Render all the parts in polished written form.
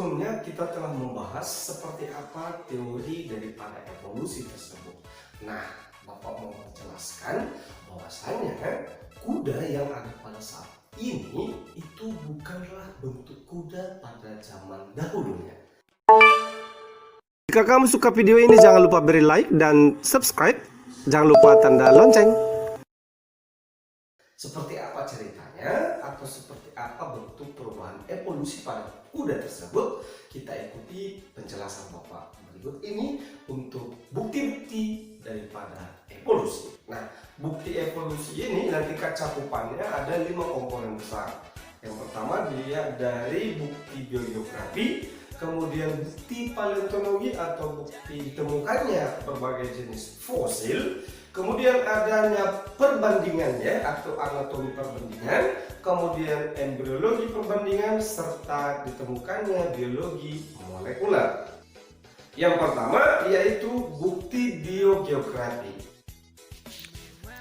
sebelumnya kita telah membahas seperti apa teori daripada evolusi tersebut. Nah, Bapak mau menjelaskan bahwasanya kuda yang ada pada saat ini itu bukanlah bentuk kuda pada zaman dahulunya. Jika kamu suka video ini, jangan lupa beri like dan subscribe. Jangan lupa tanda lonceng. Seperti apa ceritanya atau seperti apa bentuk perubahan evolusi pada kuda tersebut, kita ikuti penjelasan Bapak berikut ini untuk bukti-bukti daripada evolusi. Nah, bukti evolusi ini nanti cakupannya ada 5 komponen besar. Yang pertama dia dari bukti biogeografi, kemudian bukti paleontologi atau bukti ditemukannya berbagai jenis fosil, kemudian adanya perbandingannya atau anatomi perbandingan, kemudian embriologi perbandingan, serta ditemukannya biologi molekuler. Yang pertama yaitu bukti biogeografi.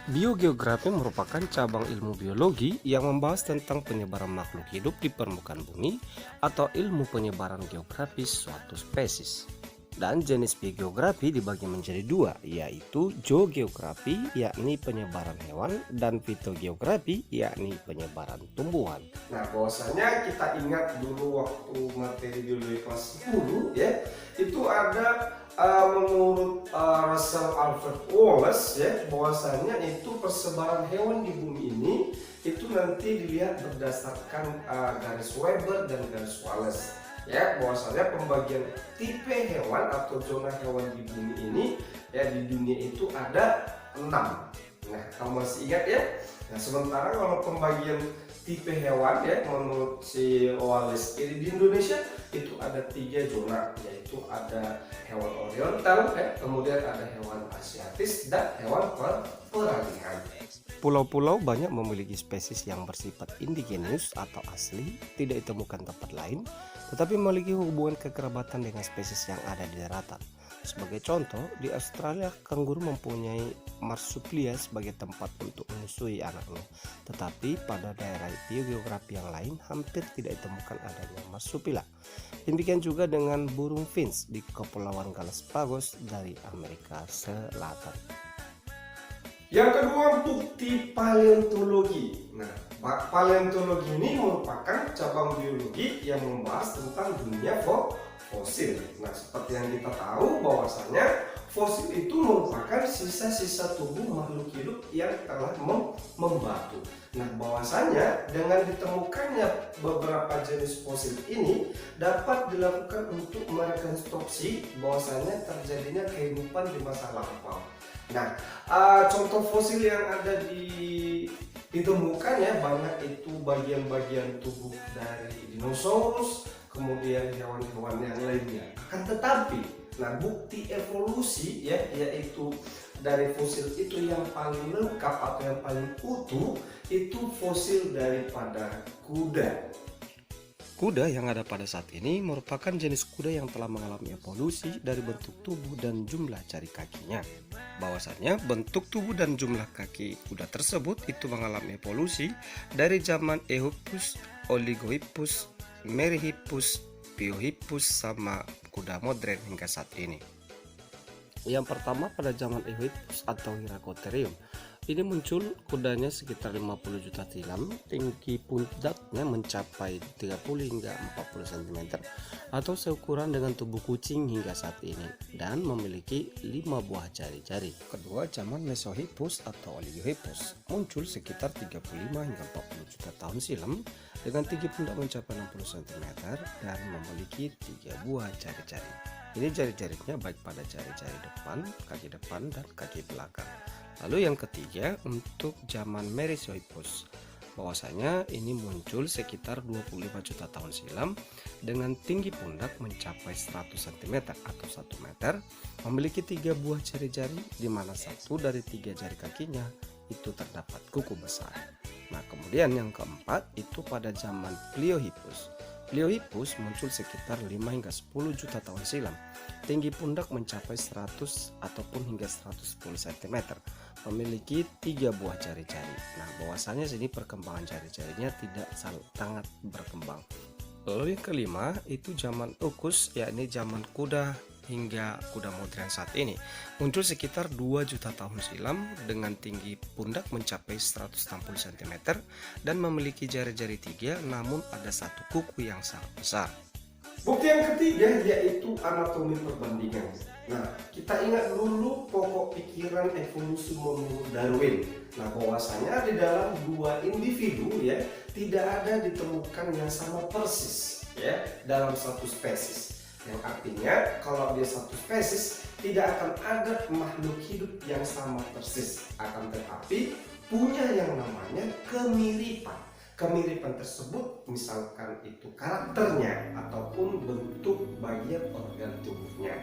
Biogeografi merupakan cabang ilmu biologi yang membahas tentang penyebaran makhluk hidup di permukaan bumi atau ilmu penyebaran geografis suatu spesies. Dan jenis biogeografi dibagi menjadi 2, yaitu zoogeografi yakni penyebaran hewan dan fitogeografi yakni penyebaran tumbuhan. Nah, bahwasanya kita ingat dulu waktu materi biologi kelas 10 ya, itu ada menurut Russell Alfred Wallace ya, bahwasanya itu persebaran hewan di bumi ini itu nanti dilihat berdasarkan garis Weber dan garis Wallace. Ya, bahwasanya pembagian tipe hewan atau zona hewan di bumi ini ya di dunia itu ada 6. Nah, kamu masih ingat ya? Nah, sementara kalau pembagian tipe hewan ya menurut si Wallace ini di Indonesia itu ada 3 zona, yaitu ada hewan oriental ya, kemudian ada hewan asiatis dan hewan peralihan. Pulau-pulau banyak memiliki spesies yang bersifat indigenous atau asli, tidak ditemukan tempat lain, tetapi memiliki hubungan kekerabatan dengan spesies yang ada di daratan. Sebagai contoh, di Australia kanguru mempunyai marsupilami sebagai tempat untuk menyusui anaknya, tetapi pada daerah biogeografi yang lain hampir tidak ditemukan adanya marsupilami. Demikian juga dengan burung finch di Kepulauan Galapagos dari Amerika Selatan. Yang kedua, bukti paleontologi. Nah, paleontologi ini merupakan cabang biologi yang membahas tentang dunia fosil. Nah, seperti yang kita tahu bahwasanya fosil itu merupakan sisa-sisa tubuh makhluk hidup yang telah membatu. Nah, bahwasanya dengan ditemukannya beberapa jenis fosil ini dapat dilakukan untuk merekonstruksi bahwasanya terjadinya kehidupan di masa lampau. Nah, contoh fosil yang ada ditemukan ya banyak itu bagian-bagian tubuh dari dinosaurus, kemudian hewan-hewan yang lainnya. Akan tetapi, nah bukti evolusi ya yaitu dari fosil itu yang paling lengkap atau yang paling utuh itu fosil daripada kuda. Kuda yang ada pada saat ini merupakan jenis kuda yang telah mengalami evolusi dari bentuk tubuh dan jumlah jari kakinya. Bahwasannya bentuk tubuh dan jumlah kaki kuda tersebut itu mengalami evolusi dari zaman Eohippus, Oligohippus, Meryhippus, Piohippus sama kuda modern hingga saat ini. Yang pertama pada zaman Eohippus atau Hyracotherium. Ini muncul kudanya sekitar 50 juta silam, tinggi pundaknya mencapai 30 hingga 40 cm atau seukuran dengan tubuh kucing hingga saat ini dan memiliki 5 buah jari-jari. Kedua, zaman Mesohippus atau Oligohippus muncul sekitar 35 hingga 40 juta tahun silam dengan tinggi pundak mencapai 60 cm dan memiliki 3 buah jari-jari. Ini jari-jarinya baik pada jari-jari depan, dan kaki belakang. Lalu yang ketiga untuk zaman Meryzohippus, bahwasanya ini muncul sekitar 25 juta tahun silam dengan tinggi pundak mencapai 100 cm atau 1 meter, memiliki 3 buah jari-jari di mana 1 dari 3 jari kakinya itu terdapat kuku besar. Nah, kemudian yang keempat itu pada zaman Pliohippus. Pliohippus muncul sekitar 5 hingga 10 juta tahun silam. Tinggi pundak mencapai 100 ataupun hingga 110 cm. Memiliki 3 buah jari-jari. Nah, bahwasanya sini perkembangan jari-jarinya tidak sangat berkembang. Lalu yang kelima itu zaman ukus, yakni zaman kuda hingga kuda modern saat ini. Muncul sekitar 2 juta tahun silam dengan tinggi pundak mencapai 160 cm dan memiliki jari-jari 3, namun ada satu kuku yang sangat besar. Bukti yang ketiga yaitu anatomi perbandingan. Nah, kita ingat dulu pokok pikiran evolusi menurut Darwin. Nah, bahwasanya di dalam dua individu ya tidak ada ditemukan yang sama persis ya dalam satu spesies. Yang artinya kalau dia satu spesies tidak akan ada makhluk hidup yang sama persis, akan tetapi punya yang namanya kemiripan. Kemiripan tersebut misalkan itu karakternya ataupun bentuk bagian organ tubuhnya.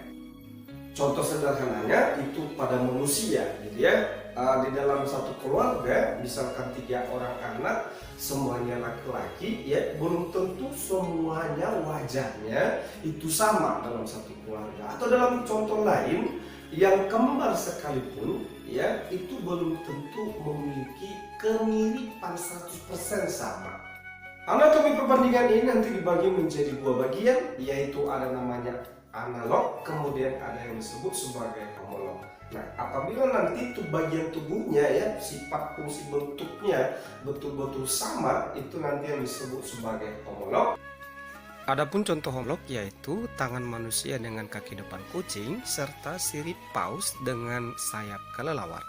Contoh sederhananya itu pada manusia gitu ya. Di dalam satu keluarga misalkan 3 orang anak semuanya laki-laki ya, belum tentu semuanya wajahnya itu sama dalam satu keluarga. Atau dalam contoh lain yang kembar sekalipun ya itu belum tentu memiliki kemiripan 100% sama. Anatomi perbandingan ini nanti dibagi menjadi 2 bagian, yaitu ada namanya analog, kemudian ada yang disebut sebagai homolog. Nah, apabila nanti itu bagian tubuhnya ya, sifat fungsi bentuknya betul-betul sama, itu nanti yang disebut sebagai homolog. Adapun contoh homolog yaitu tangan manusia dengan kaki depan kucing serta sirip paus dengan sayap kelelawar.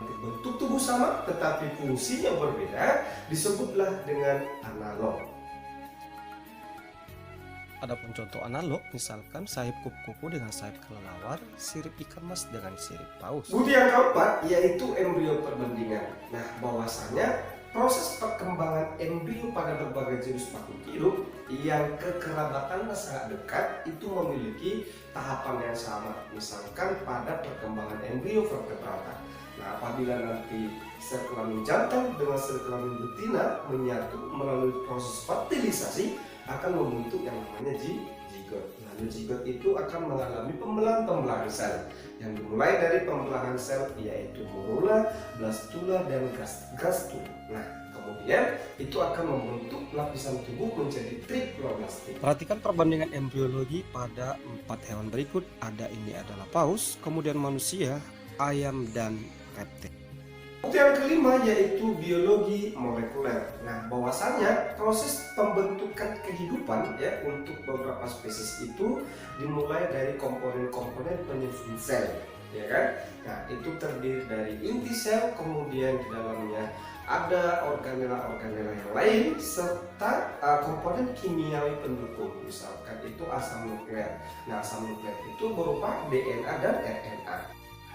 Bentuk tubuh sama tetapi fungsinya berbeda disebutlah dengan analog. Adapun contoh analog misalkan sayap kupu-kupu dengan sayap kelelawar, sirip ikan mas dengan sirip paus. Bukti yang keempat yaitu embrio perbandingan. Nah, bahwasanya proses perkembangan embrio pada berbagai jenis makhluk hidup yang kekerabatannya sangat dekat itu memiliki tahapan yang sama. Misalkan pada perkembangan embrio vertebrata. Nah, apabila nanti sel kelamin jantan dengan sel kelamin betina menyatu melalui proses fertilisasi akan membentuk yang namanya zigot. Lalu zigot itu akan mengalami pembelahan sel yang dimulai dari pembelahan sel yaitu morula, blastula, dan gastrula. Nah, kemudian itu akan membentuk lapisan tubuh menjadi triploblastik. Perhatikan perbandingan embriologi pada 4 hewan berikut. Ini adalah paus, kemudian manusia, ayam, dan reptil. Bukti yang kelima yaitu biologi molekuler. Nah, bahwasanya proses pembentukan kehidupan ya untuk beberapa spesies itu dimulai dari komponen-komponen penyusun sel, ya kan? Nah, itu terdiri dari inti sel, kemudian di dalamnya ada organela-organela yang lain serta komponen kimiawi pendukung, misalkan itu asam nukleat. Nah, asam nukleat itu berupa DNA dan RNA.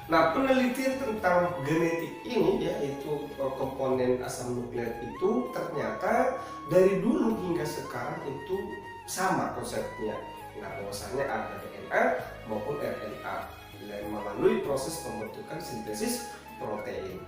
Nah, penelitian tentang genetik ini yaitu komponen asam nukleat itu ternyata dari dulu hingga sekarang itu sama konsepnya. Nah, bahwasanya ada DNA maupun RNA yang melalui proses pembentukan sintesis protein.